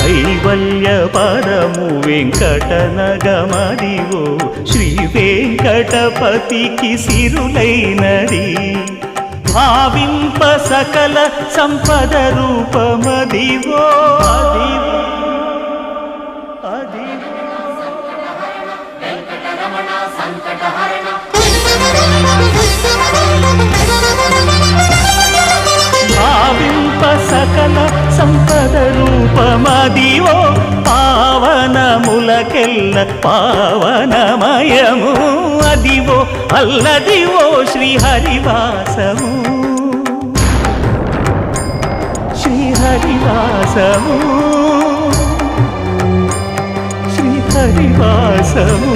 కైవల్య పరము వెంకటనగమదివో శ్రీ వెంకటపతికి సిరులైనది భావింప సకల సంపద రూపమదివో అదివో అదివో భావింప సకల సంపద రూపమదివో పావనములకెల్ల పావనమయము అదివో అల్లదివో శ్రీహరివాసము శ్రీహరివాసము శ్రీహరివాసము